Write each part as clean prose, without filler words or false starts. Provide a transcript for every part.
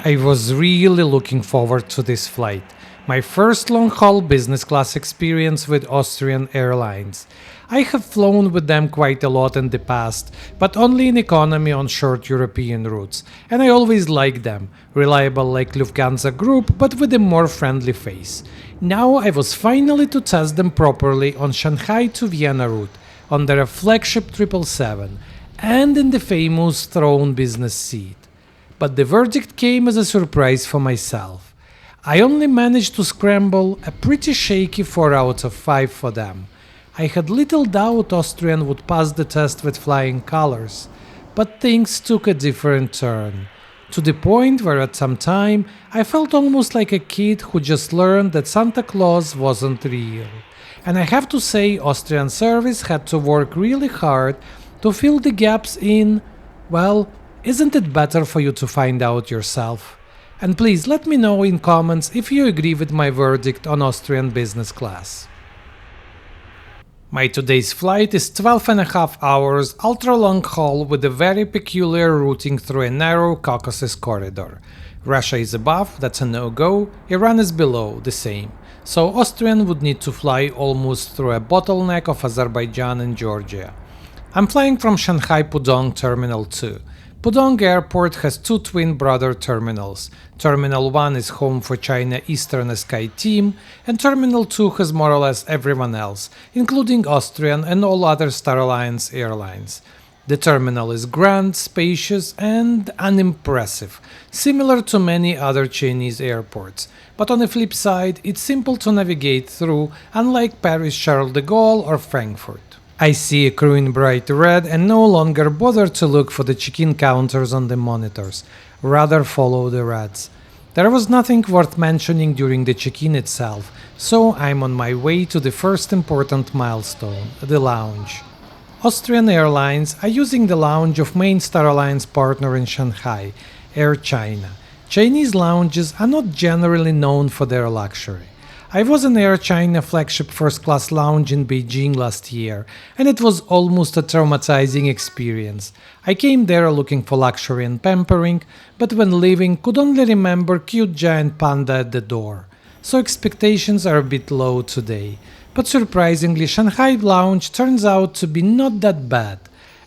I was really looking forward to this flight. My first long-haul business class experience with Austrian Airlines. I have flown with them quite a lot in the past, but only in economy on short European routes, and I always liked them, reliable like Lufthansa Group but with a more friendly face. Now I was finally to test them properly on Shanghai to Vienna route, on their flagship 777, and in the famous throne business seat. But the verdict came as a surprise for myself. I only managed to scramble a pretty shaky 4 out of 5 for them. I had little doubt Austrian would pass the test with flying colors, but things took a different turn. To the point where at some time I felt almost like a kid who just learned that Santa Claus wasn't real. And I have to say Austrian service had to work really hard to fill the gaps in, well, isn't it better for you to find out yourself? And please let me know in comments if you agree with my verdict on Austrian business class. My today's flight is 12.5 hours ultra-long haul with a very peculiar routing through a narrow Caucasus corridor. Russia is above, that's a no-go, Iran is below, the same. So Austrian would need to fly almost through a bottleneck of Azerbaijan and Georgia. I'm flying from Shanghai Pudong Terminal 2. Pudong Airport has two twin brother terminals. Terminal 1 is home for China Eastern Sky Team, and Terminal 2 has more or less everyone else, including Austrian and all other Star Alliance airlines. The terminal is grand, spacious, and unimpressive, similar to many other Chinese airports. But on the flip side, it's simple to navigate through, unlike Paris Charles de Gaulle or Frankfurt. I see a crew in bright red and no longer bother to look for the check-in counters on the monitors, rather follow the reds. There was nothing worth mentioning during the check-in itself, so I'm on my way to the first important milestone, the lounge. Austrian Airlines are using the lounge of main Star Alliance partner in Shanghai, Air China. Chinese lounges are not generally known for their luxury. I was in Air China flagship first-class lounge in Beijing last year, and it was almost a traumatizing experience. I came there looking for luxury and pampering, but when leaving could only remember cute giant panda at the door. So expectations are a bit low today. But surprisingly, Shanghai lounge turns out to be not that bad.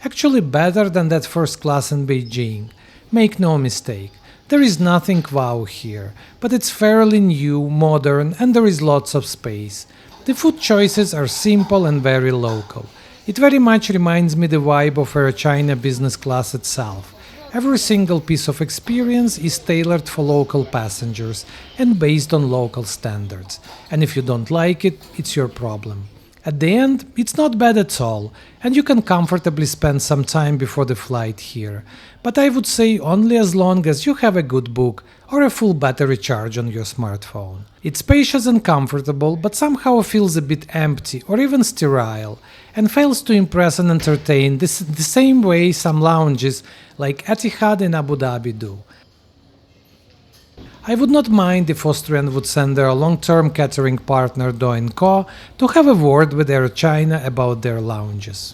Actually better than that first class in Beijing. Make no mistake. There is nothing wow here, but it's fairly new, modern, and there is lots of space. The food choices are simple and very local. It very much reminds me the vibe of Air China business class itself. Every single piece of experience is tailored for local passengers and based on local standards. And if you don't like it, it's your problem. At the end, it's not bad at all, and you can comfortably spend some time before the flight here. But I would say only as long as you have a good book or a full battery charge on your smartphone. It's spacious and comfortable, but somehow feels a bit empty or even sterile, and fails to impress and entertain the same way some lounges like Etihad and Abu Dhabi do. I would not mind if Austrian would send their long-term catering partner Do & Co to have a word with Air China about their lounges.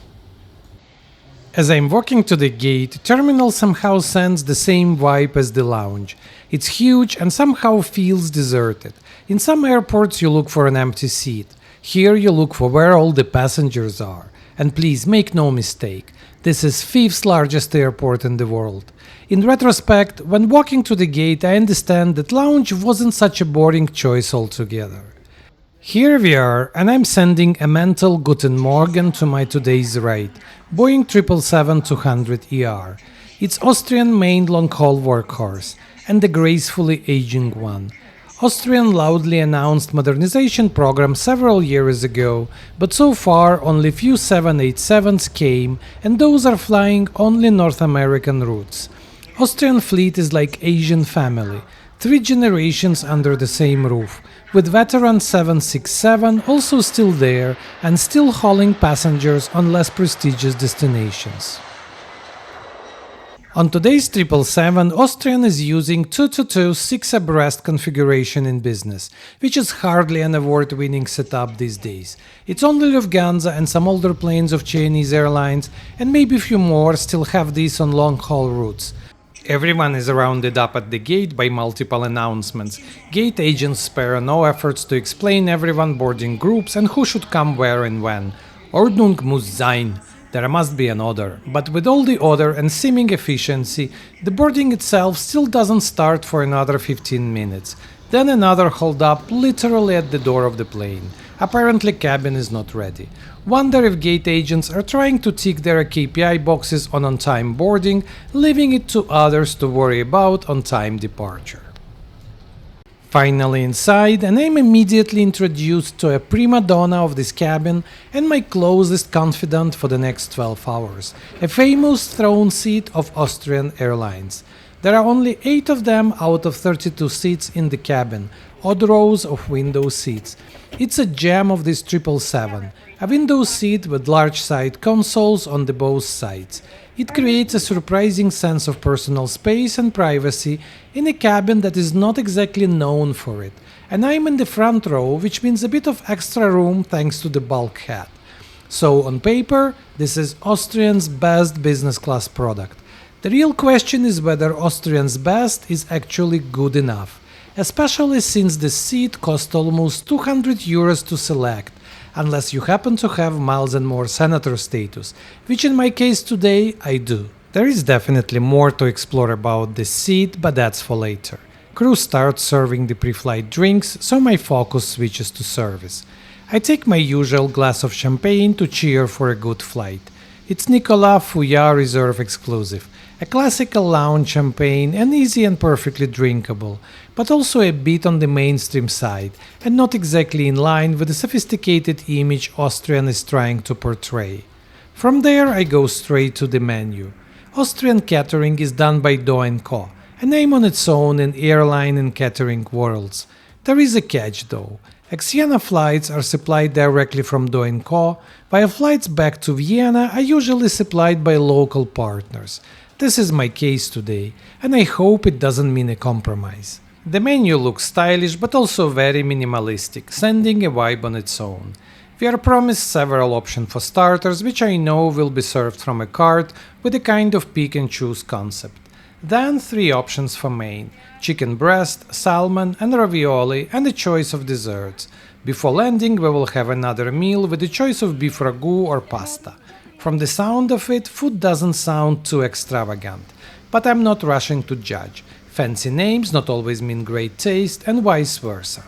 As I'm walking to the gate, terminal somehow sends the same vibe as the lounge. It's huge and somehow feels deserted. In some airports you look for an empty seat. Here you look for where all the passengers are. And please make no mistake, this is 5th largest airport in the world. In retrospect, when walking to the gate I understand that lounge wasn't such a boring choice altogether. Here we are, and I'm sending a mental Guten Morgen to my today's ride, Boeing 777-200ER. It's Austrian main long-haul workhorse, and a gracefully aging one. Austrian loudly announced modernization program several years ago, but so far only few 787s came, and those are flying only North American routes. Austrian fleet is like Asian family, 3 generations under the same roof, with veteran 767 also still there and still hauling passengers on less prestigious destinations. On today's 777, Austrian is using 222 6 abreast configuration in business, which is hardly an award-winning setup these days. It's only Lufthansa and some older planes of Chinese airlines, and maybe a few more still have these on long-haul routes. Everyone is rounded up at the gate by multiple announcements. Gate agents spare no efforts to explain everyone boarding groups and who should come where and when. Ordnung muss sein. There must be an order. But with all the order and seeming efficiency, the boarding itself still doesn't start for another 15 minutes. Then another hold up literally at the door of the plane. Apparently cabin is not ready. Wonder if gate agents are trying to tick their KPI boxes on on-time boarding, leaving it to others to worry about on-time departure. Finally inside, and I'm immediately introduced to a prima donna of this cabin and my closest confidant for the next 12 hours, a famous throne seat of Austrian Airlines. There are only 8 of them out of 32 seats in the cabin, odd rows of window seats. It's a gem of this 777, a window seat with large side consoles on the both sides. It creates a surprising sense of personal space and privacy in a cabin that is not exactly known for it. And I'm in the front row, which means a bit of extra room thanks to the bulkhead. So on paper, this is Austrian's best business class product. The real question is whether Austrian's best is actually good enough, especially since the seat cost almost 200 euros to select, unless you happen to have miles and more senator status, which in my case today I do. There is definitely more to explore about this seat, but that's for later. Crew starts serving the pre-flight drinks, so my focus switches to service. I take my usual glass of champagne to cheer for a good flight. It's Nicolas Fouillard Reserve exclusive. A classical lounge champagne and easy and perfectly drinkable, but also a bit on the mainstream side and not exactly in line with the sophisticated image Austrian is trying to portray. From there I go straight to the menu. Austrian Catering is done by Do & Co, a name on its own in airline and catering worlds. There is a catch though. Vienna flights are supplied directly from Do & Co, while flights back to Vienna are usually supplied by local partners. This is my case today, and I hope it doesn't mean a compromise. The menu looks stylish but also very minimalistic, sending a vibe on its own. We are promised several options for starters, which I know will be served from a cart with a kind of pick and choose concept. Then 3 options for main: chicken breast, salmon and ravioli, and a choice of desserts. Before landing we will have another meal with a choice of beef ragu or pasta. From the sound of it, food doesn't sound too extravagant, but I'm not rushing to judge. Fancy names not always mean great taste, and vice versa.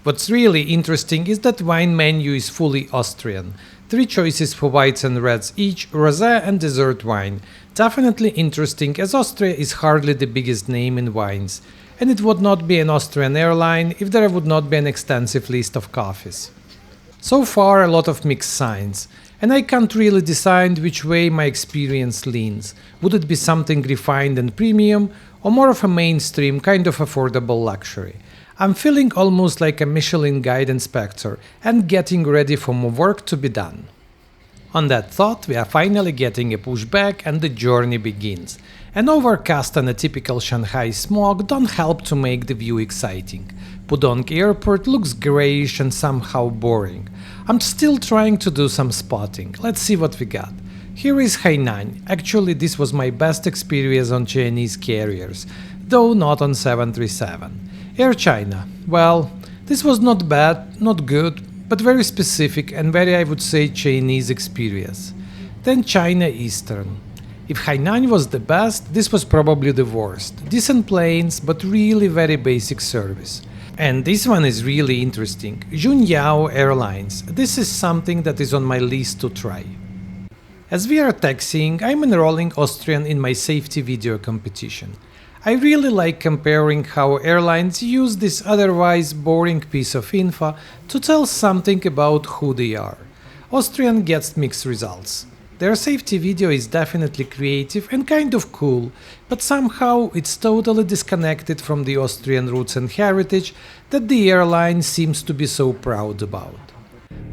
What's really interesting is that wine menu is fully Austrian. 3 choices for whites and reds each, rosé and dessert wine. Definitely interesting, as Austria is hardly the biggest name in wines, and it would not be an Austrian airline if there would not be an extensive list of coffees. So far a lot of mixed signs, and I can't really decide which way my experience leans. Would it be something refined and premium, or more of a mainstream kind of affordable luxury? I'm feeling almost like a Michelin guide inspector and getting ready for more work to be done. On that thought, we are finally getting a pushback and the journey begins. An overcast and a typical Shanghai smog don't help to make the view exciting. Pudong Airport looks grayish and somehow boring. I'm still trying to do some spotting. Let's see what we got. Here is Hainan. Actually, this was my best experience on Chinese carriers, though not on 737. Air China. Well, this was not bad, not good, but very specific and very, I would say, Chinese experience. Then China Eastern. If Hainan was the best, this was probably the worst. Decent planes, but really very basic service. And this one is really interesting. Junyao Airlines. This is something that is on my list to try. As we are taxiing, I'm enrolling Austrian in my safety video competition. I really like comparing how airlines use this otherwise boring piece of info to tell something about who they are. Austrian gets mixed results. Their safety video is definitely creative and kind of cool, but somehow it's totally disconnected from the Austrian roots and heritage that the airline seems to be so proud about.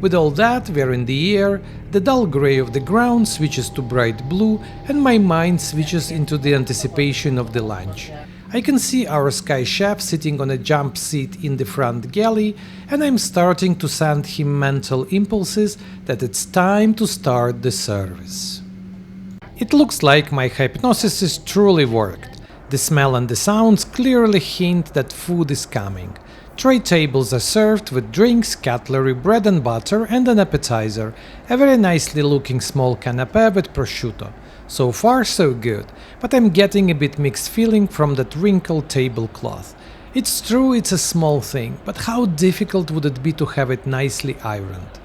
With all that, we're in the air, the dull grey of the ground switches to bright blue, and my mind switches into the anticipation of the lunch. I can see our sky chef sitting on a jump seat in the front galley, and I'm starting to send him mental impulses that it's time to start the service. It looks like my hypnosis truly worked. The smell and the sounds clearly hint that food is coming. Tray tables are served with drinks, cutlery, bread and butter, and an appetizer, a very nicely looking small canapé with prosciutto. So far so good, but I'm getting a bit mixed feeling from that wrinkled tablecloth. It's true it's a small thing, but how difficult would it be to have it nicely ironed?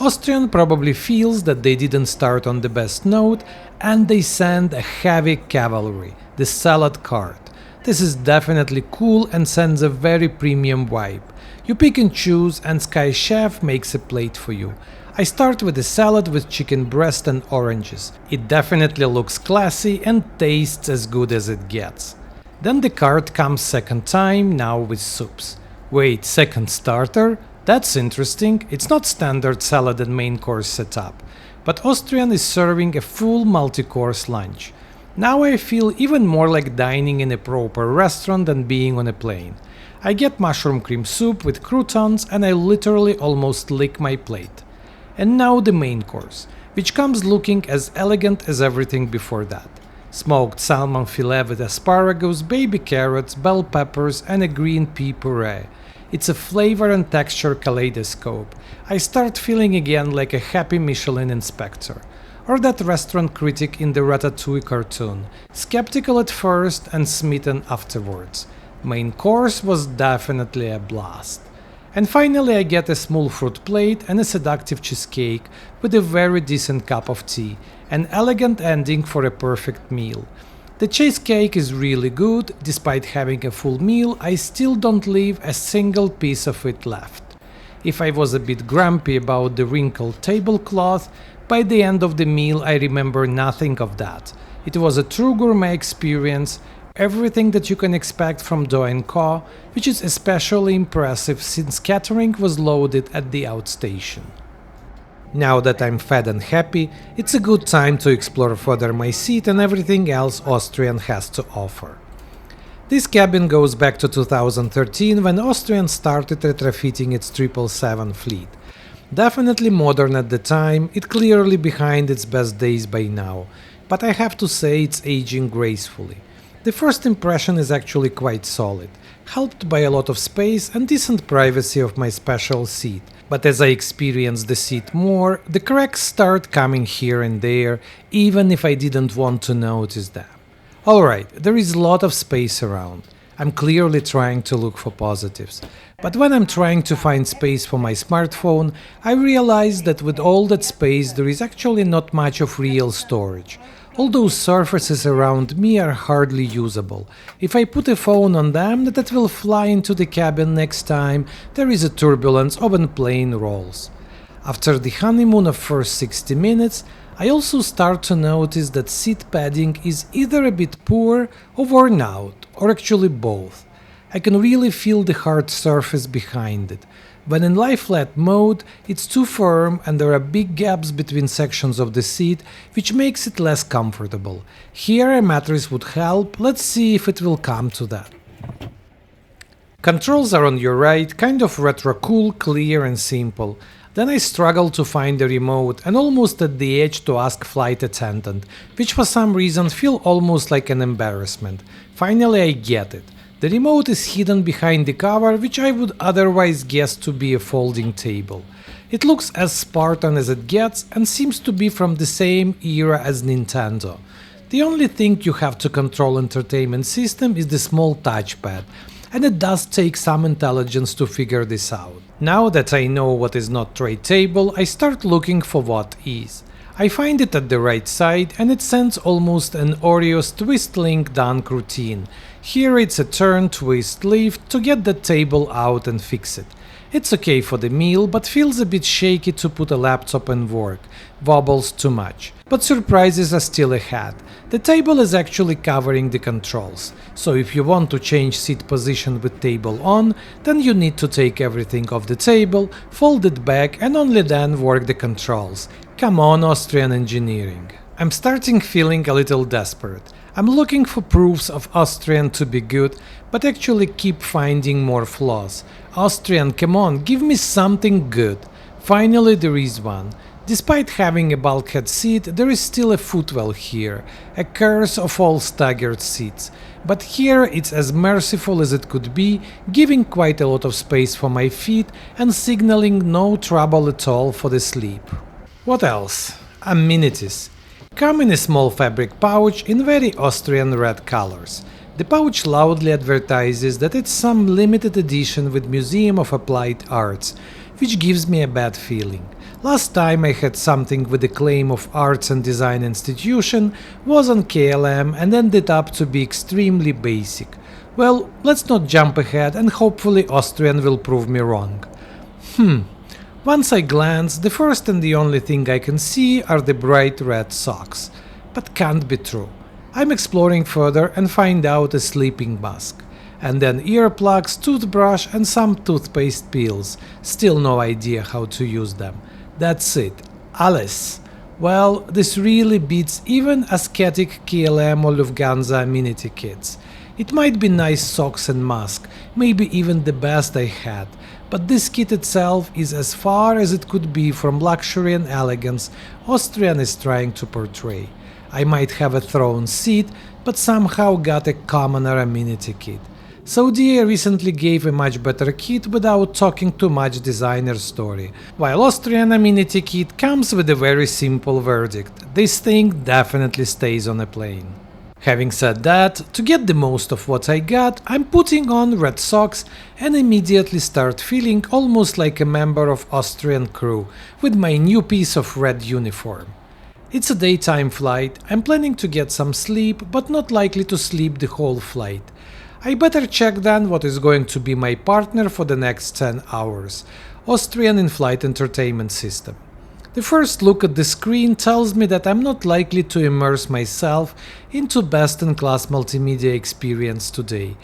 Austrian probably feels that they didn't start on the best note, and they send a heavy cavalry, the salad cart. This is definitely cool and sends a very premium vibe. You pick and choose and Sky Chef makes a plate for you. I start with a salad with chicken breast and oranges. It definitely looks classy and tastes as good as it gets. Then the cart comes second time, now with soups. Wait, second starter? That's interesting. It's not standard salad and main course setup. But Austrian is serving a full multi-course lunch. Now I feel even more like dining in a proper restaurant than being on a plane. I get mushroom cream soup with croutons and I literally almost lick my plate. And now the main course, which comes looking as elegant as everything before that. Smoked salmon fillet with asparagus, baby carrots, bell peppers and a green pea puree. It's a flavor and texture kaleidoscope. I start feeling again like a happy Michelin inspector. Or that restaurant critic in the Ratatouille cartoon, skeptical at first and smitten afterwards. Main course was definitely a blast. And finally I get a small fruit plate and a seductive cheesecake with a very decent cup of tea, an elegant ending for a perfect meal. The cheesecake is really good, despite having a full meal I still don't leave a single piece of it left. If I was a bit grumpy about the wrinkled tablecloth, by the end of the meal I remember nothing of that. It was a true gourmet experience, everything that you can expect from Do & Co, which is especially impressive since catering was loaded at the outstation. Now that I'm fed and happy, it's a good time to explore further my seat and everything else Austrian has to offer. This cabin goes back to 2013 when Austrian started retrofitting its 777 fleet. Definitely modern at the time, it clearly behind its best days by now, but I have to say it's aging gracefully. The first impression is actually quite solid, helped by a lot of space and decent privacy of my special seat, but as I experience the seat more, the cracks start coming here and there, even if I didn't want to notice them. Alright, there is a lot of space around. I'm clearly trying to look for positives. But when I'm trying to find space for my smartphone, I realize that with all that space there is actually not much of real storage. All those surfaces around me are hardly usable. If I put a phone on them, that will fly into the cabin next time there is a turbulence or when plane rolls. After the honeymoon of first 60 minutes, I also start to notice that seat padding is either a bit poor or worn out, or actually both. I can really feel the hard surface behind it. When in lie-flat mode, it's too firm and there are big gaps between sections of the seat, which makes it less comfortable. Here a mattress would help, let's see if it will come to that. Controls are on your right, kind of retro cool, clear and simple. Then I struggle to find the remote and almost at the edge to ask flight attendant, which for some reason feel almost like an embarrassment. Finally I get it. The remote is hidden behind the cover, which I would otherwise guess to be a folding table. It looks as Spartan as it gets and seems to be from the same era as Nintendo. The only thing you have to control entertainment system is the small touchpad, and it does take some intelligence to figure this out. Now that I know what is not tray table, I start looking for what is. I find it at the right side and it sends almost an Oreo's twist link dunk routine. Here it's a turn, twist, lift to get the table out and fix it. It's okay for the meal, but feels a bit shaky to put a laptop and work, wobbles too much. But surprises are still ahead. The table is actually covering the controls, so if you want to change seat position with table on, then you need to take everything off the table, fold it back and only then work the controls. Come on, Austrian engineering. I'm starting feeling a little desperate. I'm looking for proofs of Austrian to be good, but actually keep finding more flaws. Austrian, come on, give me something good. Finally there is one. Despite having a bulkhead seat, there is still a footwell here, a curse of all staggered seats. But here it's as merciful as it could be, giving quite a lot of space for my feet and signaling no trouble at all for the sleep. What else? Amenities. Come in a small fabric pouch in very Austrian red colors. The pouch loudly advertises that it's some limited edition with Museum of Applied Arts, which gives me a bad feeling. Last time I had something with the claim of Arts and Design Institution was on KLM and ended up to be extremely basic. Well, let's not jump ahead and hopefully Austrian will prove me wrong. Once I glance, the first and the only thing I can see are the bright red socks. But can't be true. I'm exploring further and find out a sleeping mask. And then earplugs, toothbrush and some toothpaste peels. Still no idea how to use them. That's it. Alles. Well, this really beats even ascetic KLM or Lufthansa amenity kits. It might be nice socks and mask, maybe even the best I had, but this kit itself is as far as it could be from luxury and elegance Austrian is trying to portray. I might have a throne seat, but somehow got a commoner amenity kit. Saudi recently gave a much better kit without talking too much designer story, while Austrian amenity kit comes with a very simple verdict: this thing definitely stays on a plane. Having said that, to get the most of what I got, I'm putting on red socks and immediately start feeling almost like a member of Austrian crew with my new piece of red uniform. It's a daytime flight, I'm planning to get some sleep, but not likely to sleep the whole flight. I better check then what is going to be my partner for the next 10 hours, Austrian Inflight entertainment system. The first look at the screen tells me that I'm not likely to immerse myself into best-in-class multimedia experience today.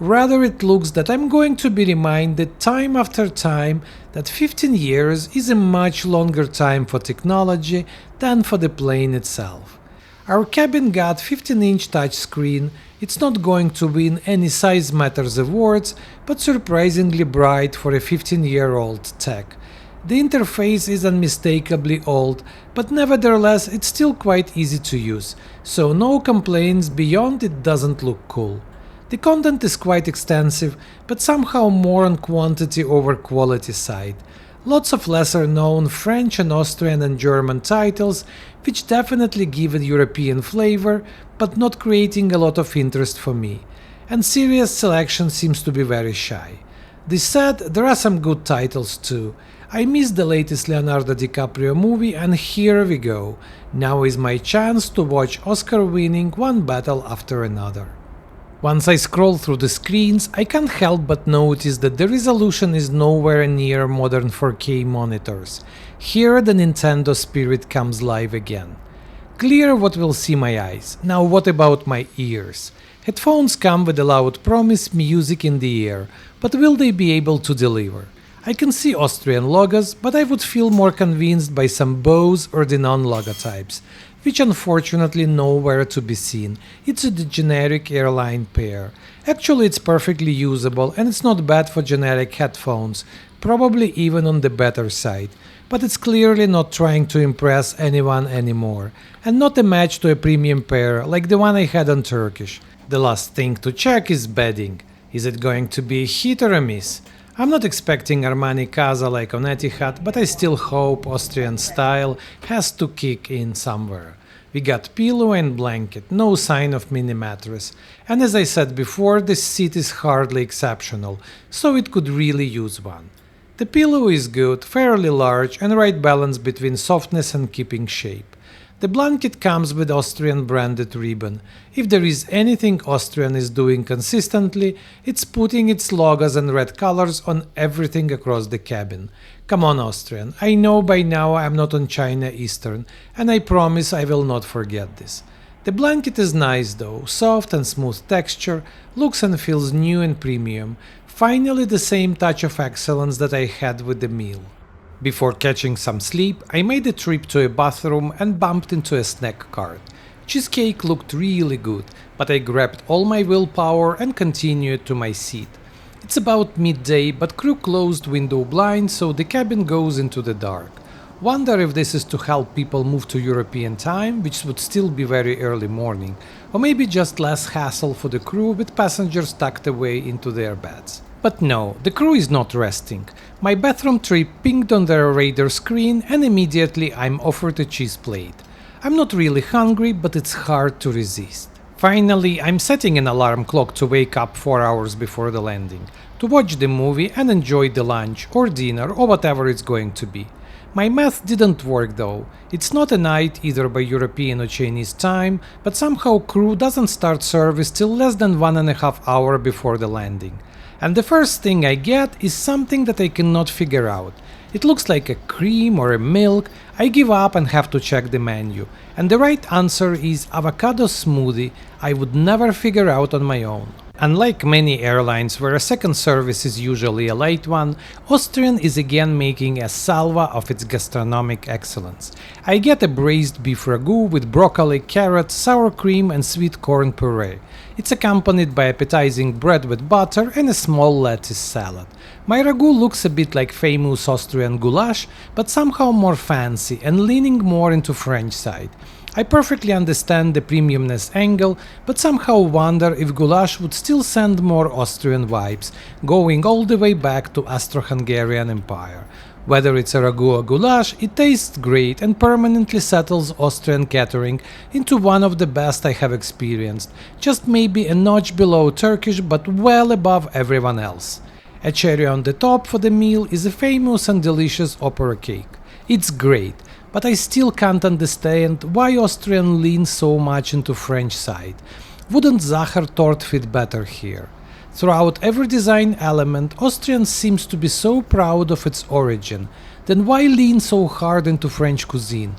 Rather, it looks that I'm going to be reminded time after time that 15 years is a much longer time for technology than for the plane itself. Our cabin got 15-inch touchscreen. It's not going to win any Size Matters awards, but surprisingly bright for a 15-year-old tech. The interface is unmistakably old, but nevertheless it's still quite easy to use, so no complaints beyond it doesn't look cool. The content is quite extensive, but somehow more on quantity over quality side. Lots of lesser known French and Austrian and German titles, which definitely give a European flavor, but not creating a lot of interest for me. And serious selection seems to be very shy. This said, there are some good titles too. I missed the latest Leonardo DiCaprio movie and here we go. Now is my chance to watch Oscar-winning one battle after another. Once I scroll through the screens, I can't help but notice that the resolution is nowhere near modern 4K monitors. Here the Nintendo spirit comes live again. Clear what will see my eyes. Now what about my ears? Headphones come with a loud promise music in the ear, but will they be able to deliver? I can see Austrian logos, but I would feel more convinced by some Bose or the non-logotypes, which unfortunately nowhere to be seen. It's a generic airline pair. Actually it's perfectly usable and it's not bad for generic headphones, probably even on the better side. But it's clearly not trying to impress anyone anymore, and not a match to a premium pair like the one I had on Turkish. The last thing to check is bedding. Is it going to be a hit or a miss? I'm not expecting Armani Casa like on Etihad, but I still hope Austrian style has to kick in somewhere. We got pillow and blanket, no sign of mini mattress, and as I said before, this seat is hardly exceptional, so it could really use one. The pillow is good, fairly large and right balance between softness and keeping shape. The blanket comes with Austrian branded ribbon. If there is anything Austrian is doing consistently, it's putting its logos and red colors on everything across the cabin. Come on Austrian, I know by now I'm not on China Eastern, and I promise I will not forget this. The blanket is nice though, soft and smooth texture, looks and feels new and premium. Finally the same touch of excellence that I had with the meal. Before catching some sleep, I made a trip to a bathroom and bumped into a snack cart. Cheesecake looked really good, but I grabbed all my willpower and continued to my seat. It's about midday, but crew closed window blinds so the cabin goes into the dark. Wonder if this is to help people move to European time, which would still be very early morning, or maybe just less hassle for the crew with passengers tucked away into their beds. But no, the crew is not resting. My bathroom tray pinged on their radar screen and immediately I'm offered a cheese plate. I'm not really hungry, but it's hard to resist. Finally, I'm setting an alarm clock to wake up 4 hours before the landing, to watch the movie and enjoy the lunch or dinner or whatever it's going to be. My math didn't work though. It's not a night either by European or Chinese time, but somehow crew doesn't start service till less than 1.5 hours before the landing. And the first thing I get is something that I cannot figure out. It looks like a cream or a milk. I give up and have to check the menu. And the right answer is avocado smoothie. I would never figure out on my own. Unlike many airlines where a second service is usually a late one, Austrian is again making a salva of its gastronomic excellence. I get a braised beef ragu with broccoli, carrot, sour cream and sweet corn puree. It's accompanied by appetizing bread with butter and a small lettuce salad. My ragu looks a bit like famous Austrian goulash, but somehow more fancy and leaning more into French side. I perfectly understand the premiumness angle, but somehow wonder if goulash would still send more Austrian vibes, going all the way back to Austro-Hungarian Empire. Whether it's a ragu or goulash, it tastes great and permanently settles Austrian catering into one of the best I have experienced, just maybe a notch below Turkish but well above everyone else. A cherry on the top for the meal is a famous and delicious opera cake. It's great, but I still can't understand why Austrian leans so much into French side. Wouldn't Sacher tort fit better here? Throughout every design element, Austrian seems to be so proud of its origin. Then why lean so hard into French cuisine?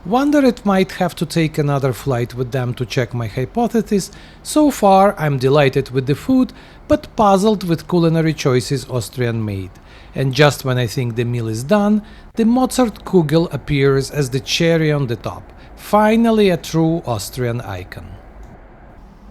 Wonder it might have to take another flight with them to check my hypothesis. So far I'm delighted with the food, but puzzled with culinary choices Austrian made. And just when I think the meal is done, the Mozart Kugel appears as the cherry on the top. Finally a true Austrian icon.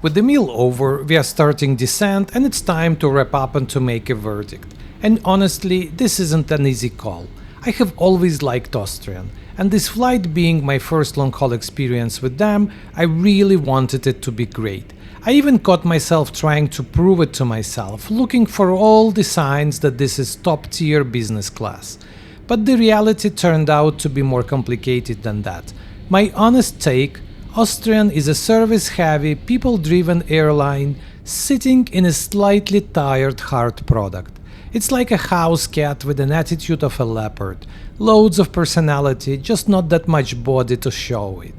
With the meal over, we are starting descent and it's time to wrap up and to make a verdict. And honestly, this isn't an easy call. I have always liked Austrian, and this flight being my first long-haul experience with them, I really wanted it to be great. I even caught myself trying to prove it to myself, looking for all the signs that this is top-tier business class. But the reality turned out to be more complicated than that. My honest take, Austrian is a service-heavy, people-driven airline sitting in a slightly tired hard product. It's like a house cat with an attitude of a leopard. Loads of personality, just not that much body to show it.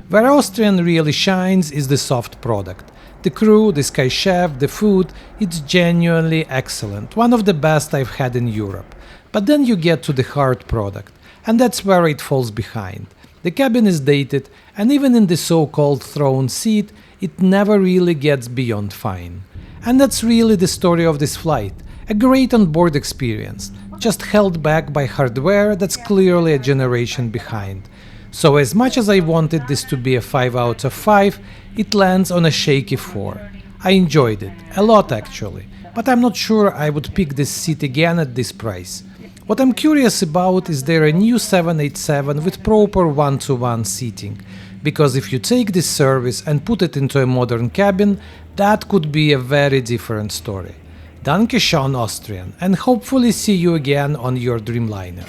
Where Austrian really shines is the soft product. The crew, the Sky Chef, the food, it's genuinely excellent, one of the best I've had in Europe. But then you get to the hard product, and that's where it falls behind. The cabin is dated, and even in the so-called throne seat, it never really gets beyond fine. And that's really the story of this flight. A great on-board experience, just held back by hardware that's clearly a generation behind. So as much as I wanted this to be a 5 out of 5, it lands on a shaky 4. I enjoyed it, a lot actually, but I'm not sure I would pick this seat again at this price. What I'm curious about is there a new 787 with proper one-to-one seating, because if you take this service and put it into a modern cabin, that could be a very different story. Danke schön, Austrian, and hopefully see you again on your Dreamliner.